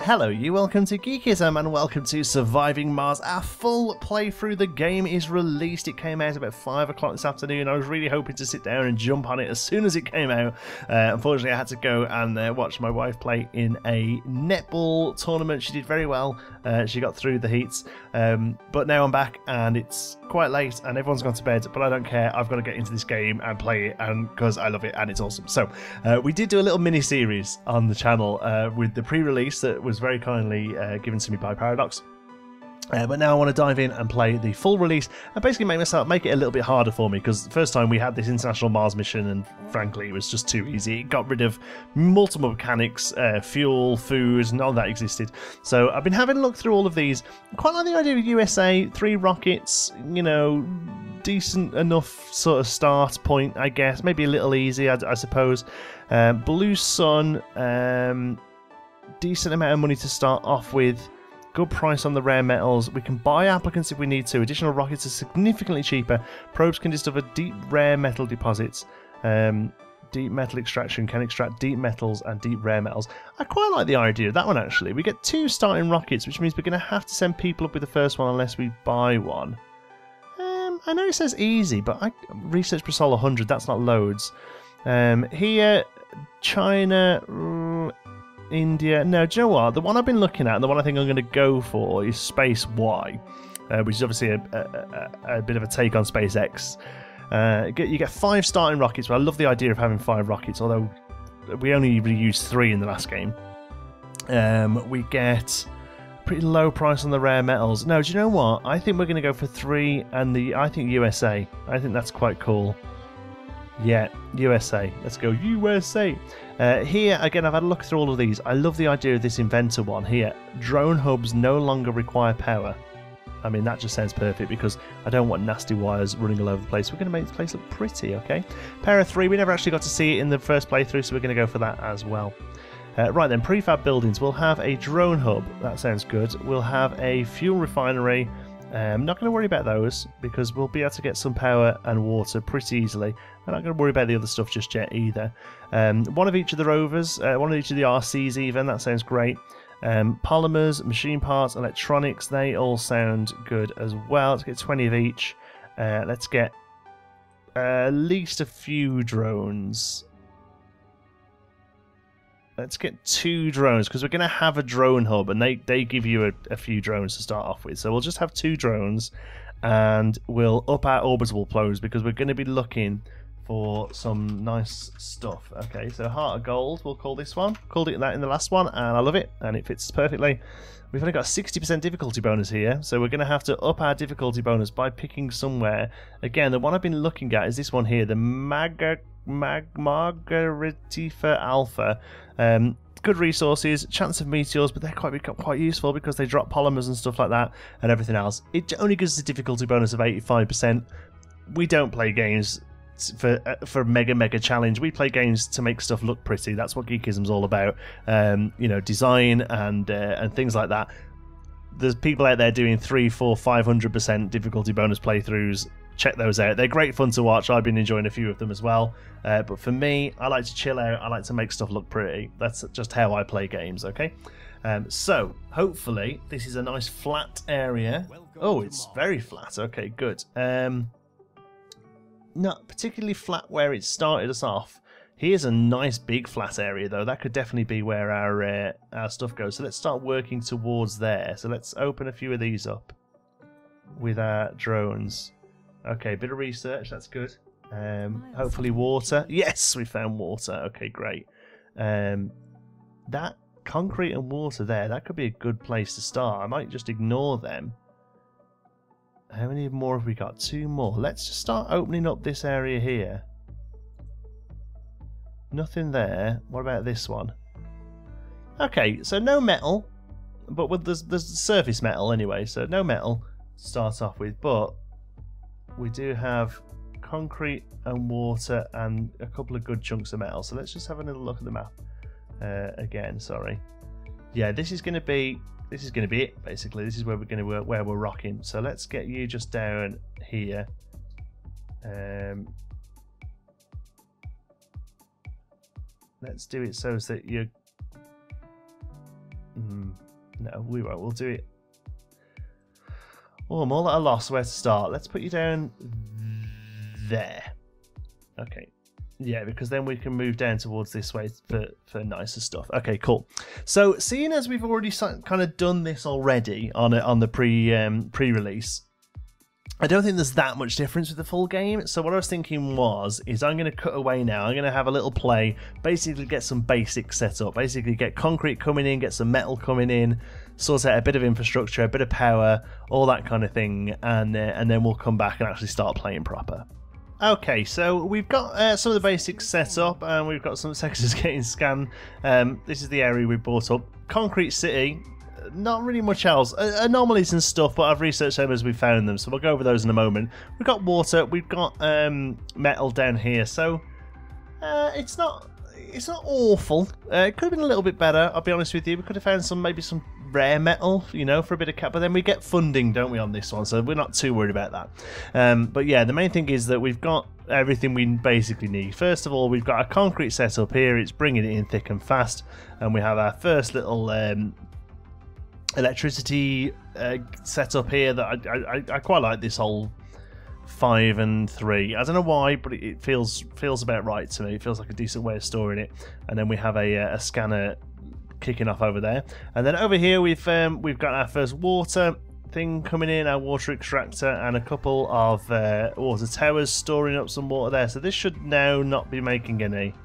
Hello you, welcome to Geekism and welcome to Surviving Mars. Our full playthrough, the game is released. It came out about 5 o'clock this afternoon. I was really hoping to sit down and jump on it as soon as it came out. Unfortunately I had to go and watch my wife play in a netball tournament. She did very well, she got through the heats, but now I'm back and it's quite late and everyone's gone to bed, but I don't care. I've got to get into this game and play it, and because I love it and it's awesome. So we did do a little mini-series on the channel with the pre-release that was very kindly given to me by Paradox. But now I want to dive in and play the full release and basically make it a little bit harder for me, because the first time we had this International Mars mission and frankly it was just too easy. It got rid of multiple mechanics, fuel, food, none of that existed. So I've been having a look through all of these. I quite like the idea of USA, 3 rockets, you know, decent enough sort of start point, I guess. Maybe a little easy, I suppose. Blue Sun, decent amount of money to start off with. Good price on the rare metals. We can buy applicants if we need to. Additional rockets are significantly cheaper. Probes can discover deep rare metal deposits. Deep metal extraction can extract deep metals and deep rare metals. I quite like the idea of that one actually. We get 2 starting rockets, which means we're going to have to send people up with the first one unless we buy one. I know it says easy, but research per sol 100, that's not loads. Here, China, India. No, do you know what? The one I've been looking at, and the one I think I'm going to go for, is Space Y, which is obviously a bit of a take on SpaceX. You get 5 starting rockets, but I love the idea of having 5 rockets, although we only really used 3 in the last game. We get pretty low price on the rare metals. No, do you know what? I think we're going to go for 3, and I think USA. I think that's quite cool. Yeah, USA. Let's go USA. Here, again, I've had a look through all of these. I love the idea of this inventor one here. Drone hubs no longer require power. I mean, that just sounds perfect because I don't want nasty wires running all over the place. We're going to make this place look pretty, okay? Para 3, we never actually got to see it in the first playthrough, so we're going to go for that as well. Right then, prefab buildings. We'll have a drone hub. That sounds good. We'll have a fuel refinery. I'm not going to worry about those because we'll be able to get some power and water pretty easily. I'm not going to worry about the other stuff just yet either. One of each of the rovers, one of each of the RCs even, that sounds great. Polymers, machine parts, electronics, they all sound good as well. Let's get 20 of each. Let's get at least a few drones. Let's get 2 drones, because we're going to have a drone hub, and they give you a few drones to start off with. So we'll just have 2 drones, and we'll up our orbital probes, because we're going to be looking for some nice stuff. Okay, so Heart of Gold, we'll call this one. Called it that in the last one, and I love it, and it fits perfectly. We've only got a 60% difficulty bonus here, so we're going to have to up our difficulty bonus by picking somewhere. Again, the one I've been looking at is this one here, the Margaritifa Alpha. Good resources, chance of meteors, but they're quite useful because they drop polymers and stuff like that and everything else. It only gives us a difficulty bonus of 85%. We don't play games for mega challenge. We play games to make stuff look pretty. That's what Geekism's all about. You know, design and things like that. There's people out there doing 300%, 400%, 500% difficulty bonus playthroughs. Check those out. They're great fun to watch. I've been enjoying a few of them as well. But for me, I like to chill out. I like to make stuff look pretty. That's just how I play games, okay? So, hopefully, this is a nice flat area. Oh, it's very flat. Okay, good. Not particularly flat where it started us off. Here's a nice big flat area, though. That could definitely be where our stuff goes. So let's start working towards there. So let's open a few of these up with our drones. Okay, bit of research, that's good. Hopefully water. Yes, we found water. Okay, great. That concrete and water there, that could be a good place to start. I might just ignore them. How many more have we got? 2 more. Let's just start opening up this area here. Nothing there. What about this one? Okay, so no metal. But there's surface metal anyway, so no metal to start off with. But we do have concrete and water and a couple of good chunks of metal. So let's just have a little look at the map again. Sorry. Yeah, this is going to be it basically. This is where we're going to work, where we're rocking. So let's get you just down here. Let's do it so that you No, we won't. We'll do it. Oh, I'm all at a loss where to start. Let's put you down there. Okay. Yeah, because then we can move down towards this way for nicer stuff. Okay, cool. So, seeing as we've already kind of done this already on the pre-release, I don't think there's that much difference with the full game. So what I was thinking is I'm going to cut away now. I'm going to have a little play, basically get some basics set up, basically get concrete coming in, get some metal coming in, sort out a bit of infrastructure, a bit of power, all that kind of thing, and then we'll come back and actually start playing proper. Okay, so we've got some of the basics set up, and we've got some sectors getting scanned. This is the area we brought up. Concrete City. Not really much else. Anomalies and stuff, but I've researched them as we found them, so we'll go over those in a moment. We've got water, we've got metal down here, so it's not awful. It could have been a little bit better, I'll be honest with you. We could have found maybe some rare metal, you know, for a bit of cap, but then we get funding, don't we, on this one, so we're not too worried about that. But yeah, the main thing is that we've got everything we basically need. First of all, we've got a concrete setup here. It's bringing it in thick and fast, and we have our first little electricity setup here that I quite like. This whole 5 and 3. I don't know why, but it feels about right to me. It feels like a decent way of storing it. And then we have a scanner kicking off over there, and then over here we've got our first water thing coming in, our water extractor, and a couple of water towers storing up some water there. So this should now not be making any,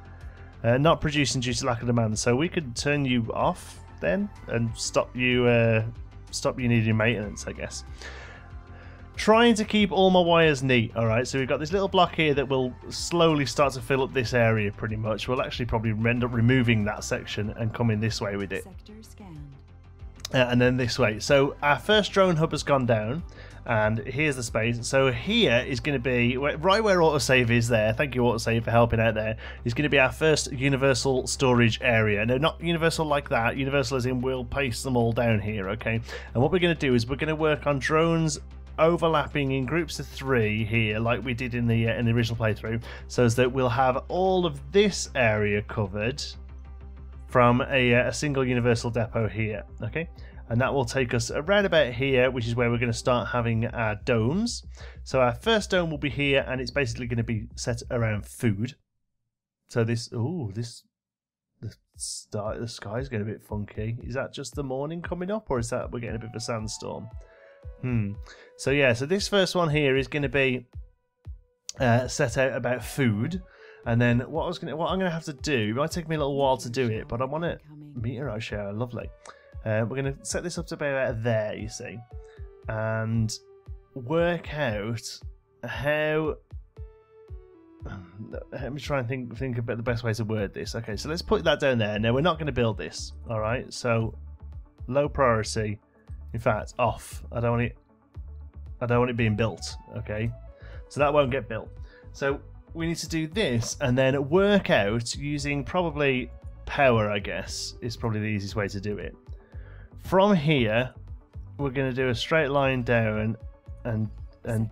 not producing due to lack of demand. So we could turn you off then and stop you needing maintenance, I guess. Trying to keep all my wires neat. Alright, so we've got this little block here that will slowly start to fill up this area pretty much. We'll actually probably end up removing that section and coming this way with it. And then this way. So our first drone hub has gone down, and here's the space. So here is going to be, right where autosave is there, thank you autosave for helping out there, is going to be our first universal storage area. No, not universal like that, universal as in we'll paste them all down here, okay? And what we're going to do is we're going to work on drones overlapping in groups of 3 here, like we did in the original playthrough, so as that we'll have all of this area covered from a single universal depot here, okay? And that will take us around about here, which is where we're going to start having our domes. So our first dome will be here, and it's basically going to be set around food. So this, the sky's getting a bit funky. Is that just the morning coming up, or is that we're getting a bit of a sandstorm? So yeah, so this first one here is going to be set out about food, and then what I'm going to have to do, it might take me a little while to do it, but I want it meteorite shower, lovely. We're going to set this up to about there, you see, and work out how. Let me try and think about the best way to word this. Okay, so let's put that down there. Now we're not going to build this, all right? So low priority. In fact, off. I don't want it being built. Okay, so that won't get built. So we need to do this and then work out using probably power. I guess is probably the easiest way to do it. From here, we're going to do a straight line down and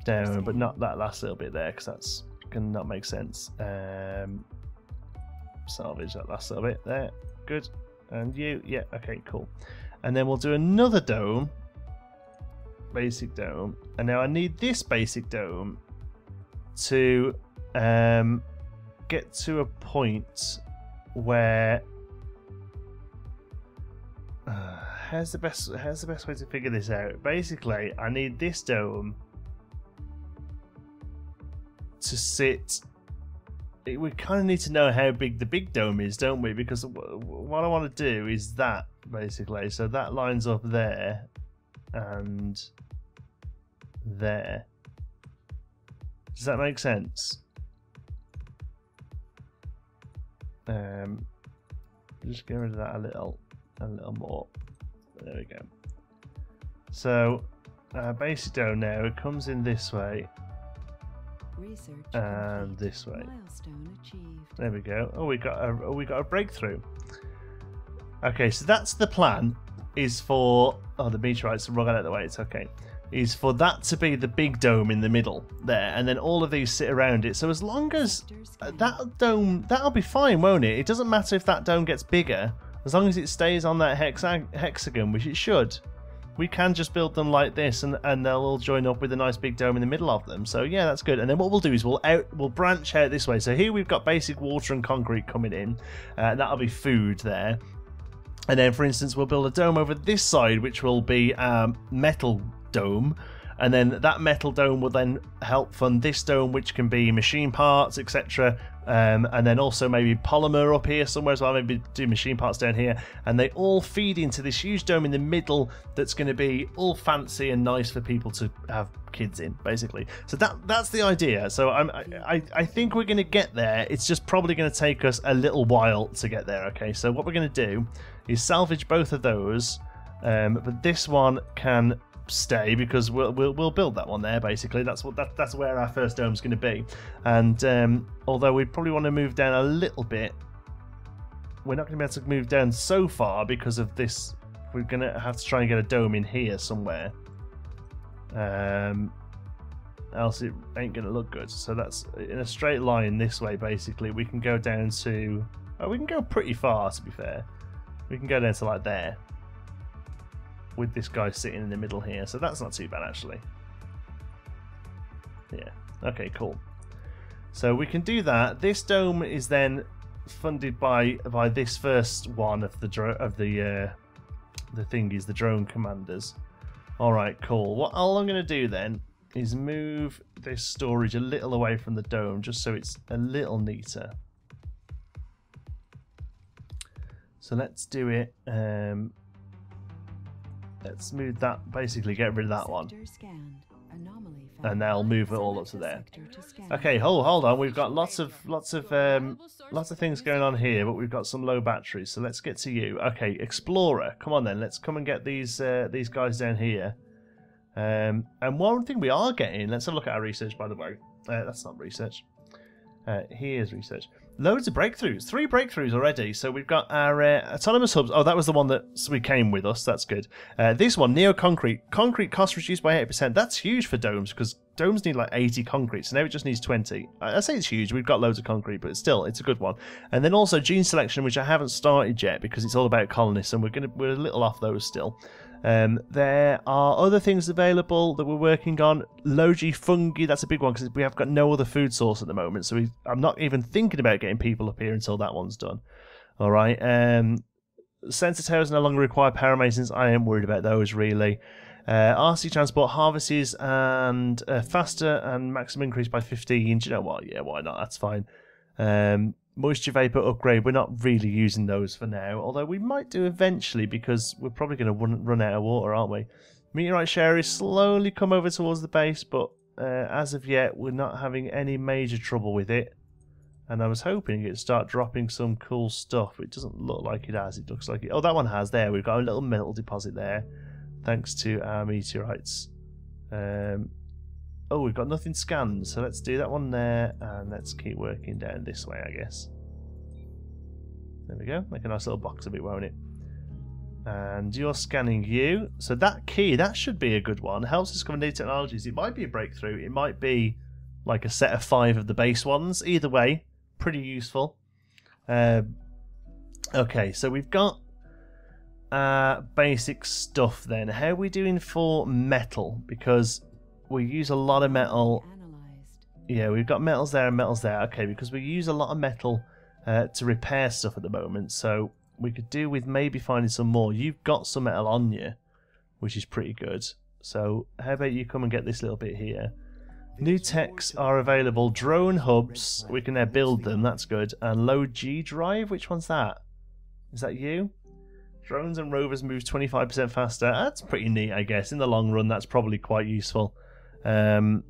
down, but not that last little bit there because that's going to not make sense. Salvage that last little bit there. Good. And you, yeah, okay, cool. And then we'll do another dome, basic dome. And now I need this basic dome to get to a point where how's the best way to figure this out? Basically, I need this dome to sit. We kind of need to know how big the big dome is, don't we? Because what I want to do is that, basically. So that lines up there and there. Does that make sense? Just get rid of that a little more. There we go. So basic dome now, it comes in this way. And this way. There we go. Oh, we got a breakthrough. Okay, so that's the plan. Is for the meteorites run out of the way. It's okay. Is for that to be the big dome in the middle there, and then all of these sit around it. So as long as that dome, that'll be fine, won't it? It doesn't matter if that dome gets bigger as long as it stays on that hexagon, which it should, we can just build them like this, and they'll all join up with a nice big dome in the middle of them. So yeah, that's good. And then what we'll do is we'll branch out this way. So here we've got basic water and concrete coming in. That'll be food there. And then, for instance, we'll build a dome over this side, which will be a metal dome. And then that metal dome will then help fund this dome, which can be machine parts, etc. And then also maybe polymer up here somewhere as well, maybe do machine parts down here. And they all feed into this huge dome in the middle that's going to be all fancy and nice for people to have kids in, basically. So that's the idea. So I think we're going to get there. It's just probably going to take us a little while to get there, okay? So what we're going to do is salvage both of those, but this one can stay because we'll build that one there. Basically, that's where our first dome's going to be. And although we probably want to move down a little bit, we're not going to be able to move down so far because of this. We're going to have to try and get a dome in here somewhere, else it ain't going to look good. So that's in a straight line this way. Basically, we can go down to we can go pretty far, to be fair. We can go down to like there, with this guy sitting in the middle here, so that's not too bad actually. Yeah, okay, cool. So we can do that. This dome is then funded by this first one of the thingies, the drone commanders. All right, cool. What all I'm going to do then is move this storage a little away from the dome, just so it's a little neater. So let's do it. Let's move that, basically get rid of that one. And now move it all up to there. Okay, hold on. We've got lots of things going on here, but we've got some low batteries. So let's get to you. Okay, Explorer, come on then. Let's come and get these guys down here. And one thing we are getting. Let's have a look at our research, by the way. That's not research. Here's research. Loads of breakthroughs. 3 breakthroughs already. So we've got our autonomous hubs. Oh, that was the one that we came with us. That's good. This one, Neo Concrete. Concrete cost reduced by 80%. That's huge for domes because domes need like 80 concrete. So now it just needs 20. I say it's huge. We've got loads of concrete, but still, it's a good one. And then also gene selection, which I haven't started yet because it's all about colonists, and we're a little off those still. There are other things available that we're working on. Logi fungi, that's a big one because we have got no other food source at the moment. So I'm not even thinking about getting people up here until that one's done. All right. Sensor towers no longer require power maintenance. I am worried about those really. RC transport harvests and faster and maximum increase by 15. Do you know what? Yeah, why not? That's fine. Moisture vapor upgrade, we're not really using those for now, although we might do eventually because we're probably going to run out of water, aren't we? Meteorite share is slowly come over towards the base, but as of yet we're not having any major trouble with it, and I was hoping it'd start dropping some cool stuff. It doesn't look like it has. It looks like it. Oh, that one has. There, we've got a little metal deposit there thanks to our meteorites. Oh, we've got nothing scanned, so let's do that one there, and let's keep working down this way, I guess. There we go. Make a nice little box of it, won't it? And you're scanning you. So that key, that should be a good one. Helps discover new technologies. It might be a breakthrough. It might be like a set of 5 of the base ones. Either way, pretty useful. Okay, so we've got basic stuff then. How are we doing for metal? Because we use a lot of metal. Yeah, we've got metals there and metals there. Okay, because we use a lot of metal to repair stuff at the moment. So we could do with maybe finding some more. You've got some metal on you, which is pretty good. So how about you come and get this little bit here. New techs are available. Drone hubs, we can now build them. That's good. And low G drive, which one's that? Is that you? Drones and rovers move 25% faster. That's pretty neat, I guess. In the long run, that's probably quite useful. And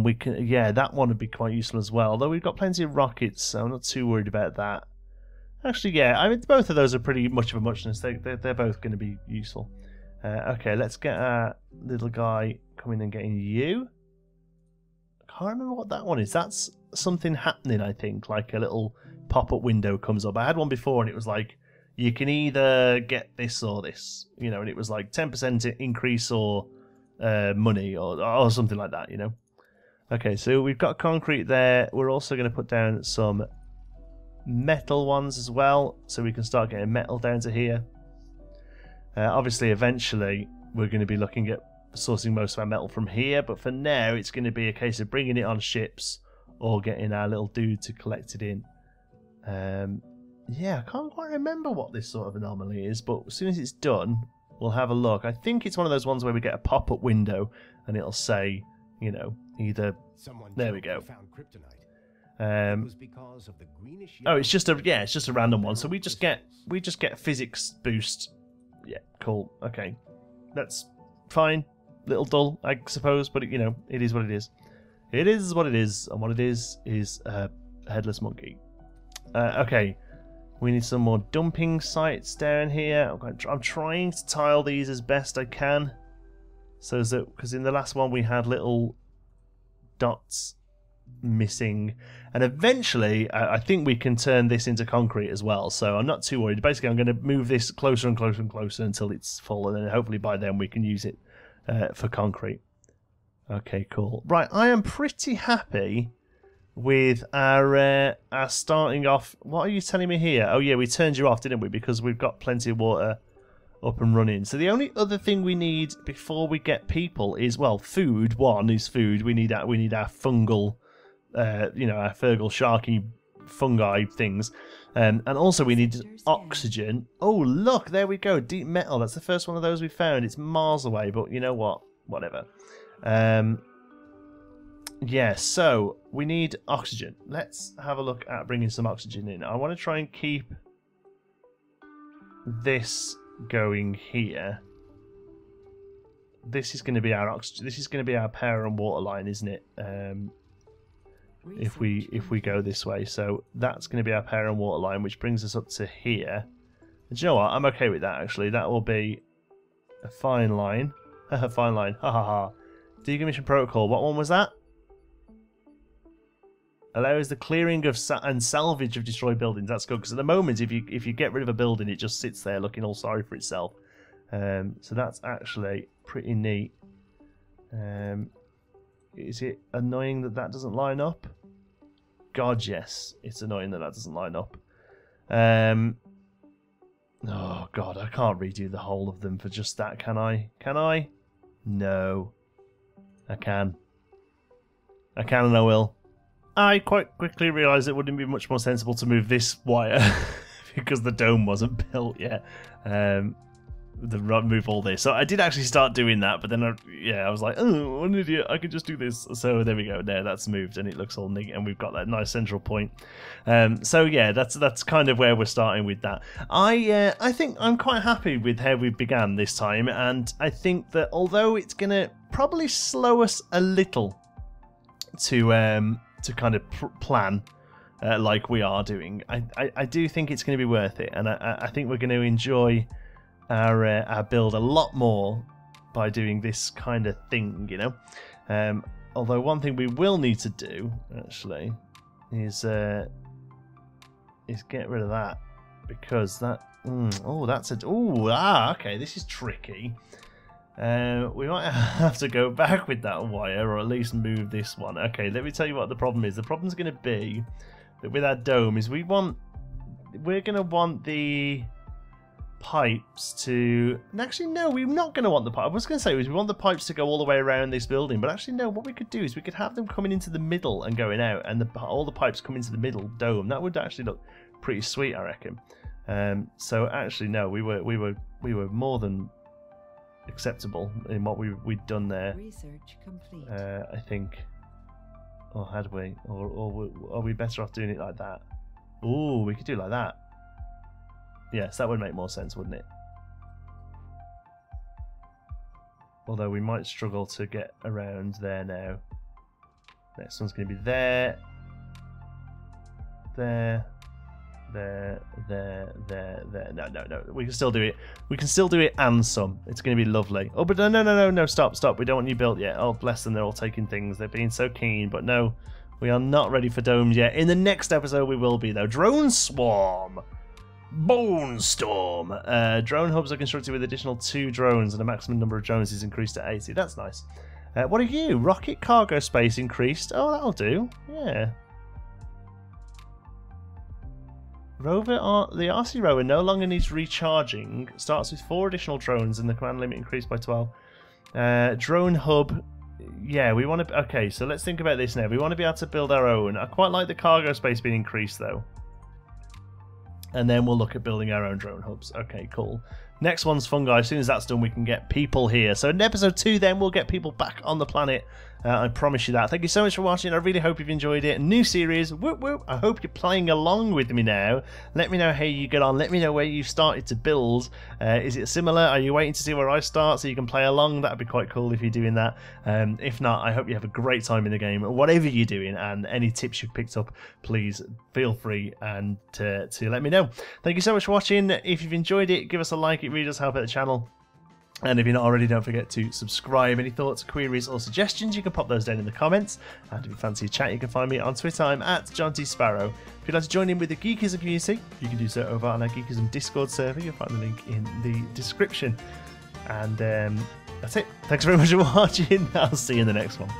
we can, yeah, that one would be quite useful as well. Although we've got plenty of rockets, so I'm not too worried about that. Actually, yeah, I mean, both of those are pretty much of a muchness. They're both going to be useful. Okay, let's get our little guy coming and getting you. I can't remember what that one is. That's something happening, I think. Like a little pop-up window comes up. I had one before, and it was like, you can either get this or this, you know, and it was like 10% increase or money or something like that, you know. Okay, so we've got concrete there. We're also going to put down some metal ones as well, so we can start getting metal down to here. Obviously, eventually, we're going to be looking at sourcing most of our metal from here, but for now, it's going to be a case of bringing it on ships or getting our little dude to collect it in. Yeah, I can't quite remember what this sort of anomaly is, but as soon as it's done, we'll have a look. I think it's one of those ones where we get a pop-up window and it'll say, you know, either... There we go. Oh, it's just a random one. So we just get physics boost. Yeah, cool. Okay, that's fine. Little dull, I suppose, but you know, it is what it is. It is what it is, and what it is a headless monkey. Okay, we need some more dumping sites down here. I'm trying to tile these as best I can, so that because in the last one we had little dots missing, and eventually I think we can turn this into concrete as well, so I'm not too worried. Basically, I'm going to move this closer and closer and closer until it's full, and then hopefully by then we can use it for concrete. Okay, cool. Right, I am pretty happy with our starting off. What are you telling me here? Oh yeah, we turned you off, didn't we? Because we've got plenty of water up and running. So the only other thing we need before we get people is, well, food. One is food. We need our fungal, you know, our fungal sharky fungi things, and also we need oxygen. Oh look, there we go. Deep metal. That's the first one of those we found. It's miles away, but you know what? Whatever. Yeah, so we need oxygen. Let's have a look at bringing some oxygen in. I want to try and keep this going here. This is going to be our oxygen. This is going to be our power and water line, isn't it? If we go this way, so that's going to be our power and water line, which brings us up to here. And do you know what? I'm okay with that actually. That will be a fine line. A fine line. Ha ha ha. Decommission protocol. What one was that? Allows the clearing of and salvage of destroyed buildings. That's good, because at the moment, if you get rid of a building, it just sits there looking all sorry for itself. So that's actually pretty neat. Is it annoying that that doesn't line up? God, yes, it's annoying that that doesn't line up. Oh God, I can't redo the whole of them for just that, can I? Can I? No, I can. I can and I will. I quite quickly realised it wouldn't be much more sensible to move this wire because the dome wasn't built yet. Move all this. So I did actually start doing that, but then I was like, oh, what an idiot! I could just do this. So there we go. There, that's moved, and it looks all neat, and we've got that nice central point. So yeah, that's kind of where we're starting with that. I think I'm quite happy with how we began this time, and I think that although it's gonna probably slow us a little to kind of plan like we are doing, I do think it's going to be worth it, and I think we're going to enjoy our build a lot more by doing this kind of thing, you know. Although one thing we will need to do actually is get rid of that, because that okay, this is tricky. We might have to go back with that wire, or at least move this one. Okay, let me tell you what the problem is. The problem's going to be that with our dome is we're going to want the pipes to... Actually, no, we're not going to want the pipe. I was going to say we want the pipes to go all the way around this building, but actually, no. What we could do is we could have them coming into the middle and going out, and all the pipes come into the middle dome. That would actually look pretty sweet, I reckon. So actually, no, we were more than acceptable in what we'd done there. Research complete. I think, or had we, or are we better off doing it like that? Ooh, we could do it like that. Yes, that would make more sense, wouldn't it? Although we might struggle to get around there now. Next one's going to be there, there. No. We can still do it. We can still do it and some. It's going to be lovely. Oh, but no. Stop. We don't want you built yet. Oh, bless them. They're all taking things. They're being so keen. But no, we are not ready for domes yet. In the next episode, we will be, though. Drone Swarm. Bone Storm. Drone hubs are constructed with additional 2 drones, and the maximum number of drones is increased to 80. That's nice. What are you? Rocket cargo space increased. Oh, that'll do. Yeah. The RC rover no longer needs recharging. Starts with 4 additional drones and the command limit increased by 12. Drone hub. Yeah, we want to... Okay, so let's think about this now. We want to be able to build our own. I quite like the cargo space being increased, though. And then we'll look at building our own drone hubs. Okay, cool. Next one's fungi. As soon as that's done, we can get people here. So in episode 2, then, we'll get people back on the planet. I promise you that. Thank you so much for watching. I really hope you've enjoyed it. New series. Whoop, whoop. I hope you're playing along with me now. Let me know how you get on. Let me know where you've started to build. Is it similar? Are you waiting to see where I start so you can play along? That'd be quite cool if you're doing that. If not, I hope you have a great time in the game, whatever you're doing, and any tips you've picked up, please feel free and to let me know. Thank you so much for watching. If you've enjoyed it, give us a like. It really does help out the channel. And if you're not already, don't forget to subscribe. Any thoughts, queries, or suggestions, you can pop those down in the comments. And if you fancy a chat, you can find me on Twitter. I'm at John T. Sparrow. If you'd like to join in with the Geekism community, you can do so over on our Geekism Discord server. You'll find the link in the description. And that's it. Thanks very much for watching. I'll see you in the next one.